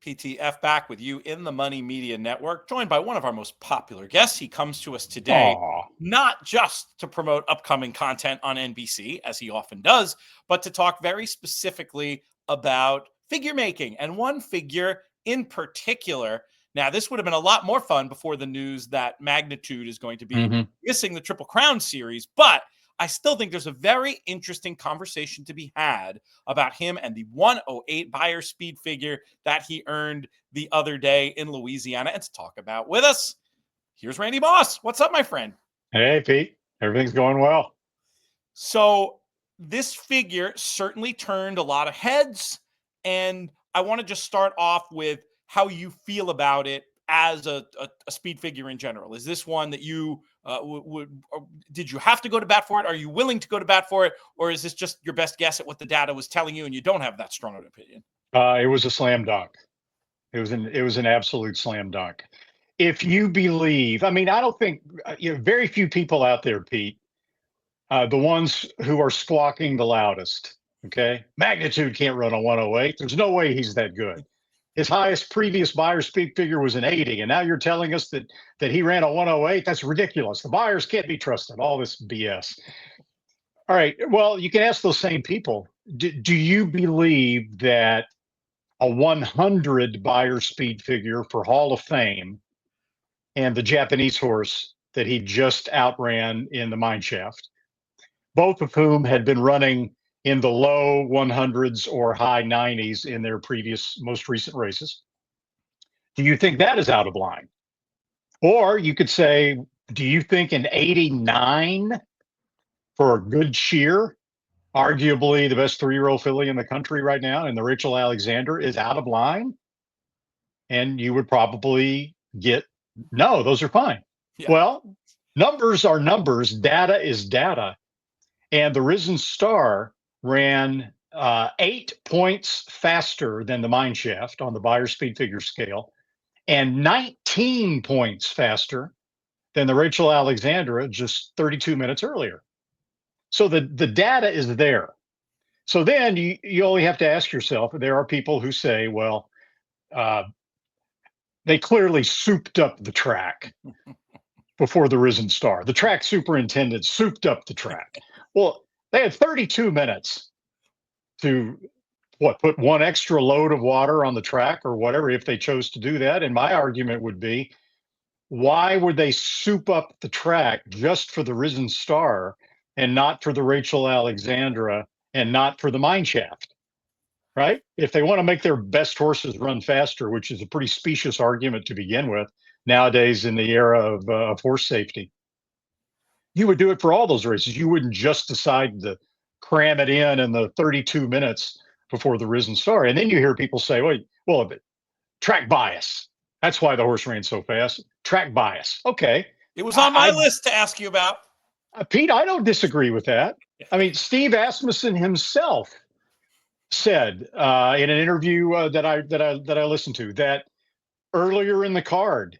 PTF back with you in the Money Media Network, joined by one of our most popular guests. He comes to us today Aw. not just to promote upcoming content on NBC, as he often does, but to talk very specifically about figure making and one figure in particular. Now, this would have been a lot more fun before the news that Magnitude is going to be missing the Triple Crown series, but I still think there's a very interesting conversation to be had about him and the 108 Beyer speed figure that he earned the other day in Louisiana. And to talk about with us, here's Randy Moss. What's up, my friend? Hey, Pete. Everything's going well. So this figure certainly turned a lot of heads, and I want to just start off with how you feel about it as a speed figure in general. Is this one that you did you have to go to bat for it? Are you willing to go to bat for it? Or is this just your best guess at what the data was telling you and you don't have that strong an opinion? It was a slam dunk. It was an absolute slam dunk. If you believe, I mean, I don't think very few people out there, Pete, the ones who are squawking the loudest. Okay, Magnitude can't run a 108. There's no way he's that good. His highest previous Beyer speed figure was an 80, and now you're telling us that he ran a 108. That's ridiculous. The Beyers can't be trusted. All this BS. All right. Well, you can ask those same people. Do you believe that a 100 Beyer speed figure for Hall of Fame and the Japanese horse that he just outran in the mine shaft, both of whom had been running in the low 100s or high 90s in their most recent races, do you think that is out of line? Or you could say, do you think an 89 for a good shear, arguably the best 3-year-old filly in the country right now, and the Rachel Alexander, is out of line? And you would probably get, no, those are fine. Yeah. Well, numbers are numbers. Data is data. And the Risen Star ran 8 points faster than the mine shaft on the Beyer speed figure scale, and 19 points faster than the Rachel Alexandra just 32 minutes earlier. So the data is there. So then you only have to ask yourself, there are people who say, well, they clearly souped up the track before the Risen Star. The track superintendent souped up the track. Well, they had 32 minutes to put one extra load of water on the track or whatever, if they chose to do that. And my argument would be, why would they soup up the track just for the Risen Star and not for the Rachel Alexandra and not for the mine shaft? Right? If they want to make their best horses run faster, which is a pretty specious argument to begin with nowadays in the era of horse safety, you would do it for all those races. You wouldn't just decide to cram it in the 32 minutes before the Risen Star. And then you hear people say, well, track bias. That's why the horse ran so fast. Track bias. Okay. It was on my list to ask you about. Pete, I don't disagree with that. I mean, Steve Asmussen himself said in an interview that I listened to that earlier in the card,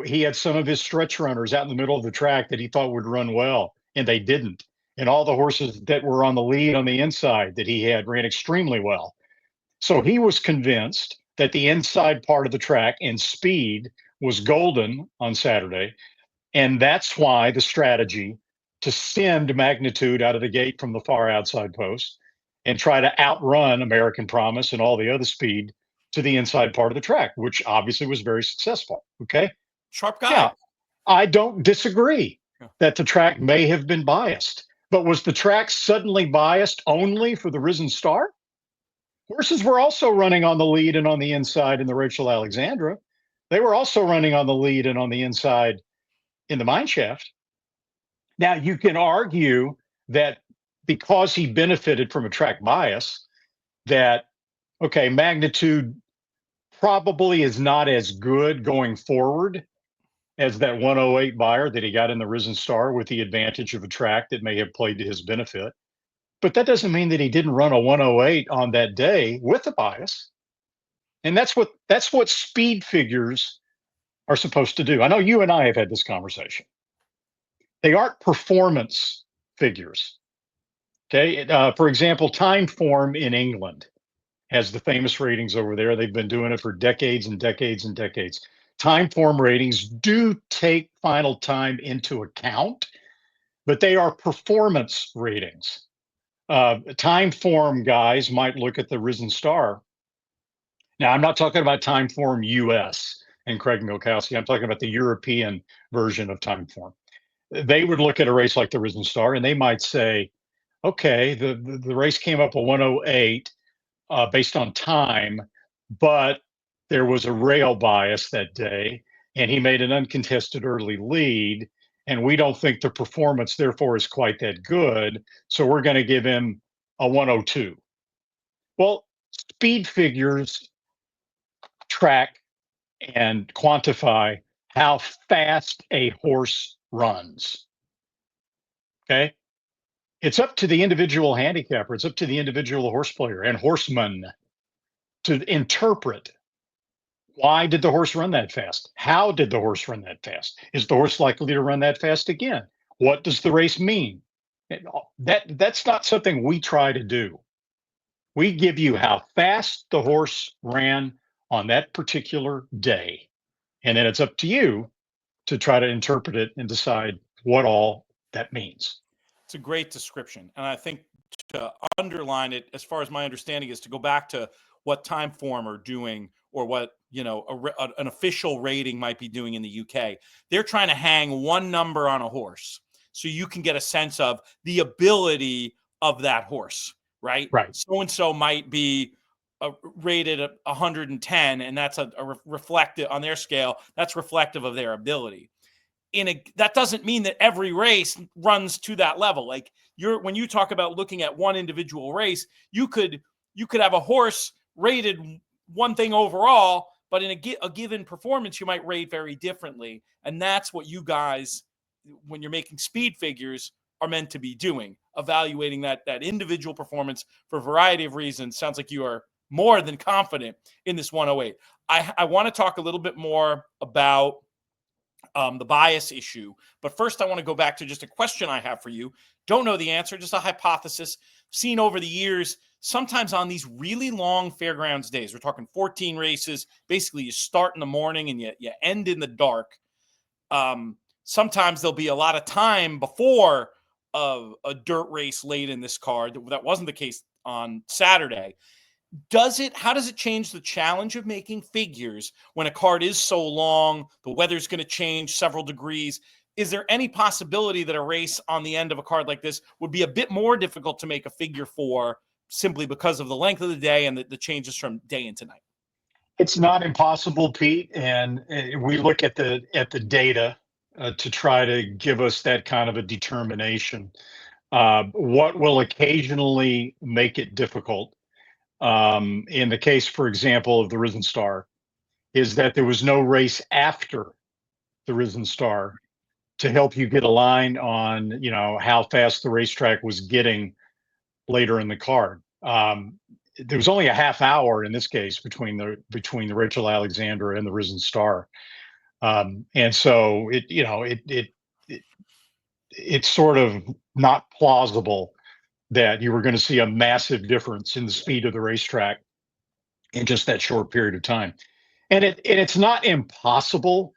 he had some of his stretch runners out in the middle of the track that he thought would run well, and they didn't. And all the horses that were on the lead on the inside that he had ran extremely well. So he was convinced that the inside part of the track and speed was golden on Saturday. And that's why the strategy to send Magnitude out of the gate from the far outside post and try to outrun American Promise and all the other speed to the inside part of the track, which obviously was very successful. Okay. Sharp guy. Now, I don't disagree that the track may have been biased, but was the track suddenly biased only for the Risen Star? Horses were also running on the lead and on the inside in the Rachel Alexandra. They were also running on the lead and on the inside in the mine shaft. Now, you can argue that because he benefited from a track bias, that, okay, Magnitude probably is not as good going forward as that 108 Beyer that he got in the Risen Star, with the advantage of a track that may have played to his benefit. But that doesn't mean that he didn't run a 108 on that day with a bias. And that's what speed figures are supposed to do. I know you and I have had this conversation. They aren't performance figures. Okay. For example, time form in England has the famous ratings over there. They've been doing it for decades and decades and decades. Time form ratings do take final time into account, but they are performance ratings. Time form guys might look at the Risen Star. Now, I'm not talking about time form US and Craig Milkowski. I'm talking about the European version of time form. They would look at a race like the Risen Star and they might say, okay, the race came up a 108 based on time, but there was a rail bias that day, and he made an uncontested early lead. And we don't think the performance, therefore, is quite that good. So we're going to give him a 102. Well, speed figures track and quantify how fast a horse runs. Okay. It's up to the individual handicapper, it's up to the individual horse player and horseman to interpret, why did the horse run that fast? How did the horse run that fast? Is the horse likely to run that fast again? What does the race mean? That's not something we try to do. We give you how fast the horse ran on that particular day. And then it's up to you to try to interpret it and decide what all that means. It's a great description. And I think to underline it, as far as my understanding is, to go back to what Timeform are doing, or what, an official rating might be doing in the UK. They're trying to hang one number on a horse so you can get a sense of the ability of that horse, right? Right. So-and-so might be rated 110, and that's a reflective on their scale. That's reflective of their ability. That doesn't mean that every race runs to that level. Like when you talk about looking at one individual race, you could have a horse rated one thing overall, but in a given performance, you might rate very differently. And that's what you guys, when you're making speed figures, are meant to be doing, evaluating that individual performance for a variety of reasons. Sounds like you are more than confident in this 108. I want to talk a little bit more about the bias issue. But first, I want to go back to just a question I have for you. Don't know the answer, just a hypothesis. Seen over the years, sometimes on these really long fairgrounds days, we're talking 14 races. Basically, you start in the morning and you end in the dark. Sometimes there'll be a lot of time before a dirt race late in this card. That wasn't the case on Saturday. How does it change the challenge of making figures when a card is so long, the weather's going to change several degrees? Is there any possibility that a race on the end of a card like this would be a bit more difficult to make a figure for, simply because of the length of the day and the changes from day into night? It's not impossible, Pete, and we look at the data to try to give us that kind of a determination. What will occasionally make it difficult, in the case, for example, of the Risen Star, is that there was no race after the Risen Star to help you get a line on, how fast the racetrack was getting later in the card. There was only a half hour in this case between the Rachel Alexandra and the Risen Star, and so it's sort of not plausible that you were going to see a massive difference in the speed of the racetrack in just that short period of time. And it's not impossible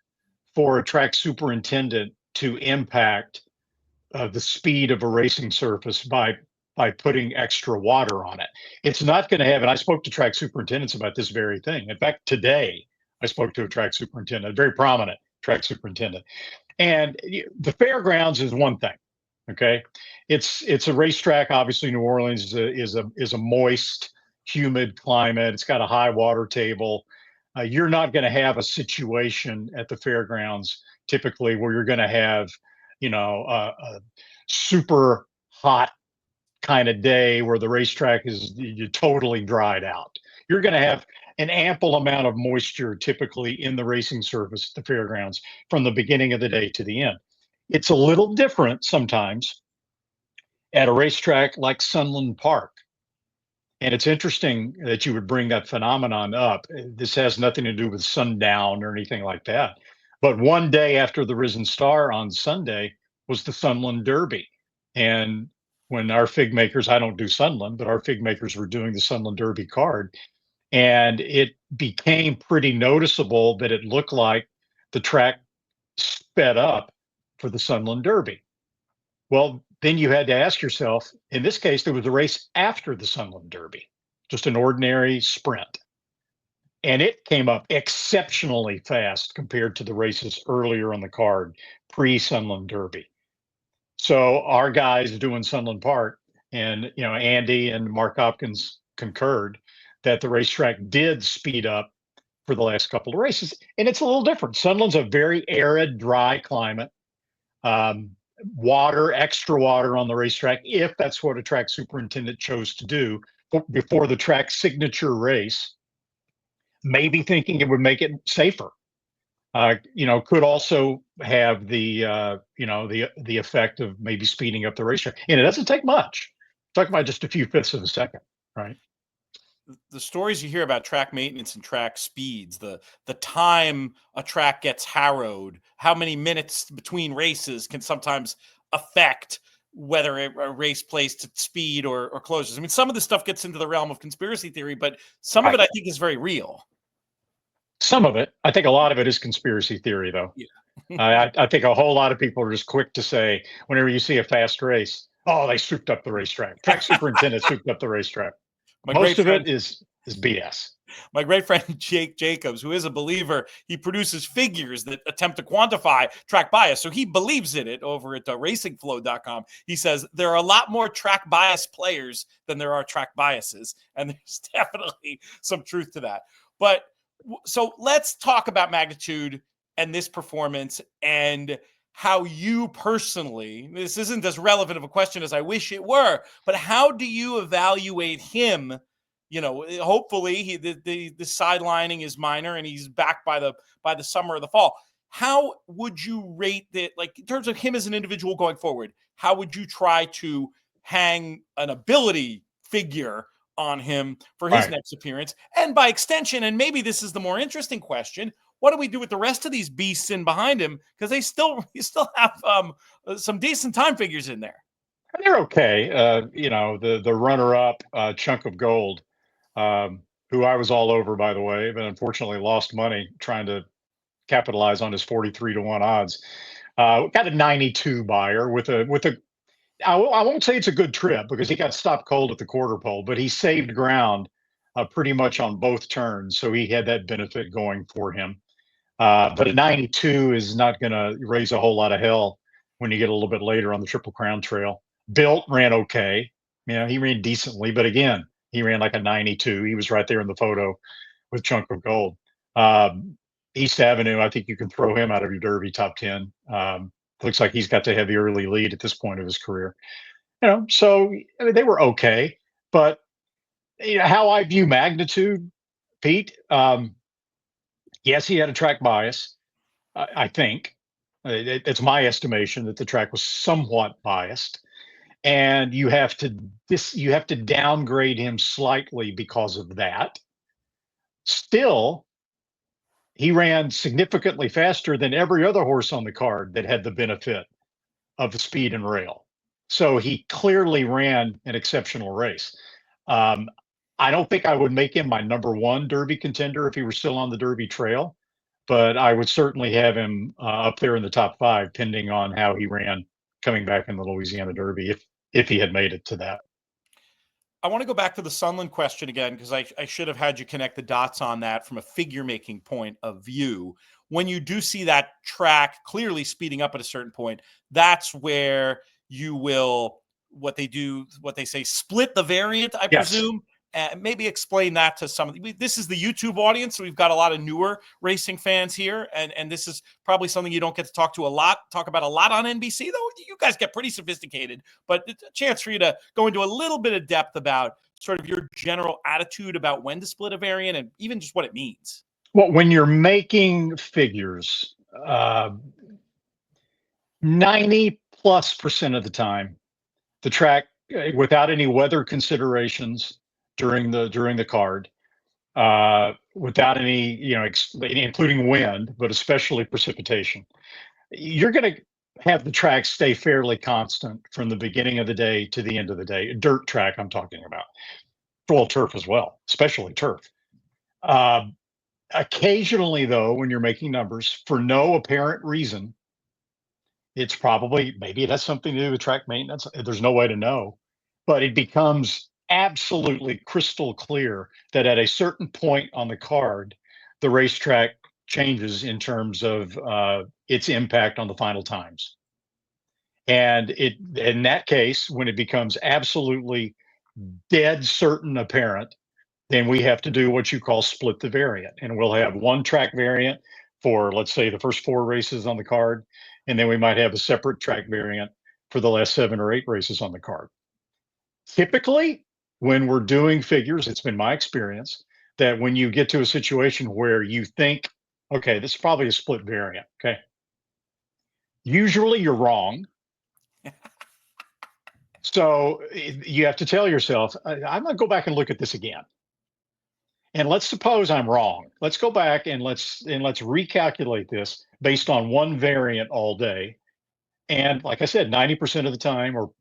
for a track superintendent to impact the speed of a racing surface by putting extra water on it. It's not going to have, and I spoke to track superintendents about this very thing. In fact, today I spoke to a track superintendent, a very prominent track superintendent. And the fairgrounds is one thing. Okay, it's a racetrack. Obviously, New Orleans is a moist, humid climate. It's got a high water table. You're not going to have a situation at the fairgrounds typically where you're going to have, a super hot kind of day where the racetrack is totally dried out. You're going to have an ample amount of moisture typically in the racing surface at the fairgrounds from the beginning of the day to the end. It's a little different sometimes at a racetrack like Sunland Park. And it's interesting that you would bring that phenomenon up. This has nothing to do with sundown or anything like that. But one day after the Risen Star on Sunday was the Sunland Derby. And when our fig makers, I don't do Sunland, but our fig makers were doing the Sunland Derby card, And it became pretty noticeable that it looked like the track sped up for the Sunland Derby. Well, then you had to ask yourself, in this case, there was a race after the Sunland Derby, just an ordinary sprint. And it came up exceptionally fast compared to the races earlier on the card, pre Sunland Derby. So our guys doing Sunland Park, and Andy and Mark Hopkins concurred that the racetrack did speed up for the last couple of races, and it's a little different. Sunland's a very arid, dry climate. Um, extra water on the racetrack, if that's what a track superintendent chose to do before the track signature race, maybe thinking it would make it safer. Could also have the effect of maybe speeding up the racetrack. And it doesn't take much. Talking about just a few fifths of a second, right? The stories you hear about track maintenance and track speeds, the time a track gets harrowed, how many minutes between races can sometimes affect whether a race plays to speed or closes. I mean, some of this stuff gets into the realm of conspiracy theory, but some of it I think is very real. Some of it. I think a lot of it is conspiracy theory, though. Yeah. I think a whole lot of people are just quick to say, whenever you see a fast race, oh, they souped up the racetrack. Track superintendent souped up the racetrack. Most of it is BS. My great friend Jake Jacobs, who is a believer, he produces figures that attempt to quantify track bias. So he believes in it over at racingflow.com. He says there are a lot more track bias players than there are track biases. And there's definitely some truth to that. But so let's talk about magnitude and this performance and how you personally, this isn't as relevant of a question as I wish it were, but how do you evaluate him? Hopefully the sidelining is minor and he's back by the summer or the fall. How would you rate that, like in terms of him as an individual going forward? How would you try to hang an ability figure on him for his next appearance? And by extension, and maybe this is the more interesting question, what do we do with the rest of these beasts in behind him? Because you still have some decent time figures in there. They're okay. The runner-up, Chunk of Gold, who I was all over, by the way, but unfortunately lost money trying to capitalize on his 43-1 odds. Got a 92 Beyer with a. I won't say it's a good trip because he got stopped cold at the quarter pole, but he saved ground pretty much on both turns, so he had that benefit going for him. But a 92 is not going to raise a whole lot of hell when you get a little bit later on the Triple Crown Trail. Built ran okay. He ran decently, but again, he ran like a 92. He was right there in the photo with Chunk of Gold. East Avenue, I think you can throw him out of your Derby top 10. Looks like he's got the heavy early lead at this point of his career. So they were okay. But how I view magnitude, Pete, yes, he had a track bias. I think it's my estimation that the track was somewhat biased, and you have to downgrade him slightly because of that. Still, he ran significantly faster than every other horse on the card that had the benefit of the speed and rail. So he clearly ran an exceptional race. I don't think I would make him my number one Derby contender if he were still on the Derby trail, but I would certainly have him up there in the top 5, depending on how he ran coming back in the Louisiana Derby, if he had made it to that. I want to go back to the Sunland question again, because I should have had you connect the dots on that from a figure-making point of view. When you do see that track clearly speeding up at a certain point, that's where you will, what they say, split the variant, I presume. Maybe explain that to some of this is the YouTube audience, so we've got a lot of newer racing fans here, and this is probably something you don't get to talk about a lot on NBC, though you guys get pretty sophisticated, but it's a chance for you to go into a little bit of depth about sort of your general attitude about when to split a variant and even just what it means. Well, when you're making figures, 90+% of the time, the track, without any weather considerations during the card, without any, including wind, but especially precipitation, you're going to have the track stay fairly constant from the beginning of the day to the end of the day. Dirt track, I'm talking about. Well, turf as well, especially turf. Uh, Occasionally, though, when you're making numbers for no apparent reason, it's probably maybe it has something to do with track maintenance. There's no way to know, but it becomes absolutely crystal clear that at a certain point on the card, the racetrack changes in terms of its impact on the final times. And it, in that case, when it becomes absolutely dead certain apparent, then we have to do what you call split the variant. And we'll have one track variant for, let's say, the first 4 races on the card. And then we might have a separate track variant for the last 7 or 8 races on the card. Typically, when we're doing figures, it's been my experience that when you get to a situation where you think, okay, this is probably a split variant, okay, usually you're wrong. So you have to tell yourself, I'm going to go back and look at this again. And let's suppose I'm wrong. Let's go back and let's recalculate this based on one variant all day. And like I said, 90% of the time or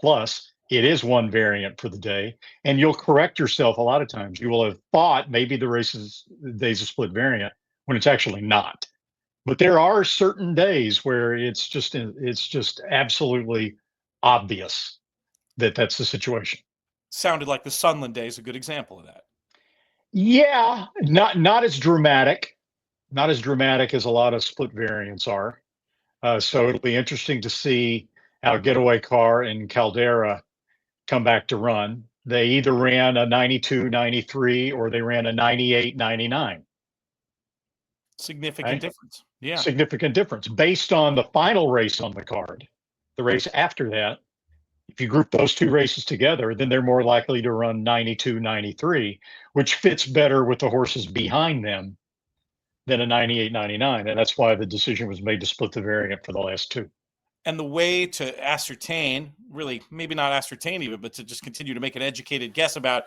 plus, it is one variant for the day. And you'll correct yourself a lot of times. You will have thought maybe the day's a split variant when it's actually not. But there are certain days where it's just absolutely obvious that that's the situation. Sounded like the Sunland day is a good example of that. Yeah, not as dramatic, not as dramatic as a lot of split variants are. So it'll be interesting to see how Getaway Car and Caldera come back to run. They either ran a 92, 93, or they ran a 98, 99. Significant Right? difference. Yeah. Significant difference based on the final race on the card. The race after that, if you group those 2 races together, then they're more likely to run 92, 93, which fits better with the horses behind them than a 98, 99. And that's why the decision was made to split the variant for the last 2. And the way to ascertain, really, maybe not ascertain even, but to just continue to make an educated guess about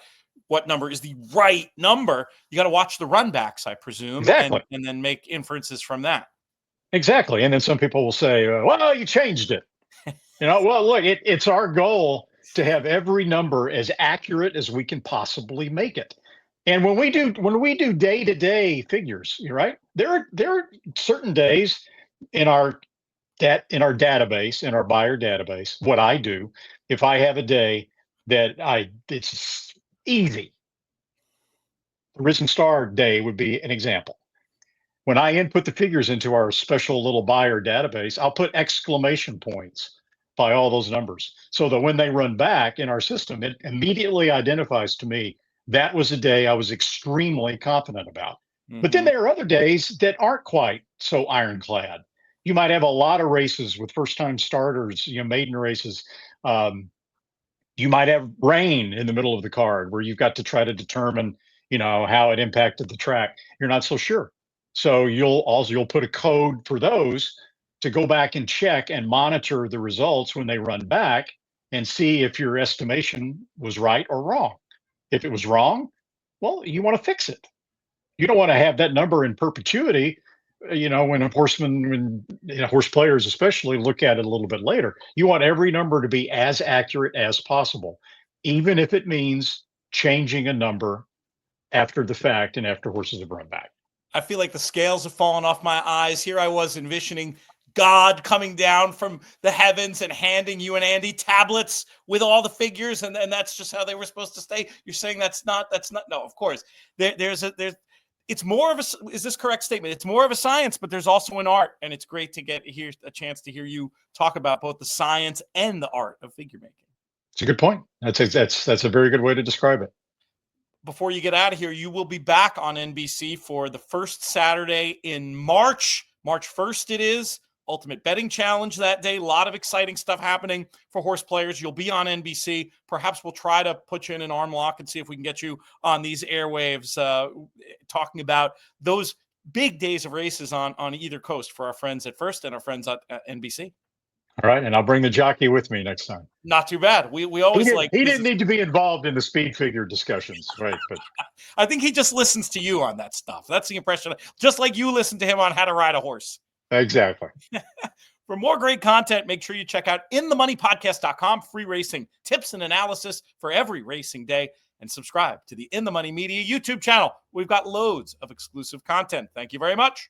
what number is the right number, you got to watch the runbacks, I presume, Exactly. and then make inferences from that. Exactly. And then some people will say, well, you changed it. Well, look, it's our goal to have every number as accurate as we can possibly make it. And when we do day-to-day figures, right? There are certain days in our database, in our Beyer database, what I do, if I have a day that it's easy. The Risen Star day would be an example. When I input the figures into our special little Beyer database, I'll put exclamation points by all those numbers so that when they run back in our system, it immediately identifies to me that was a day I was extremely confident about. But then there are other days that aren't quite so ironclad. You might have a lot of races with first-time starters, maiden races. You might have rain in the middle of the card where you've got to try to determine, how it impacted the track. You're not so sure. So you'll put a code for those to go back and check and monitor the results when they run back and see if your estimation was right or wrong. If it was wrong, well, you want to fix it. You don't want to have that number in perpetuity. When horse players especially look at it a little bit later, you want every number to be as accurate as possible, even if it means changing a number after the fact and after horses have run back. I feel like the scales have fallen off my eyes. Here I was envisioning God coming down from the heavens and handing you and Andy tablets with all the figures, and that's just how they were supposed to stay. You're saying that's not. No, of course. It's more of a, is this correct statement? It's more of a science, but there's also an art, and it's great to get a chance to hear you talk about both the science and the art of figure making. It's a good point. That's a very good way to describe it. Before you get out of here, you will be back on NBC for the first Saturday in March 1st it is. Ultimate Betting Challenge that day. A lot of exciting stuff happening for horse players. You'll be on NBC. Perhaps we'll try to put you in an arm lock and see if we can get you on these airwaves talking about those big days of races on either coast for our friends at First and our friends at NBC. All right, and I'll bring the jockey with me next time. Not too bad. We always he didn't need to be involved in the speed figure discussions, right? But I think he just listens to you on that stuff. That's the impression. Just like you listen to him on how to ride a horse. Exactly. For more great content, make sure you check out inthemoneypodcast.com. Free racing tips and analysis for every racing day. and subscribe to the In the Money Media YouTube channel. We've got loads of exclusive content. Thank you very much.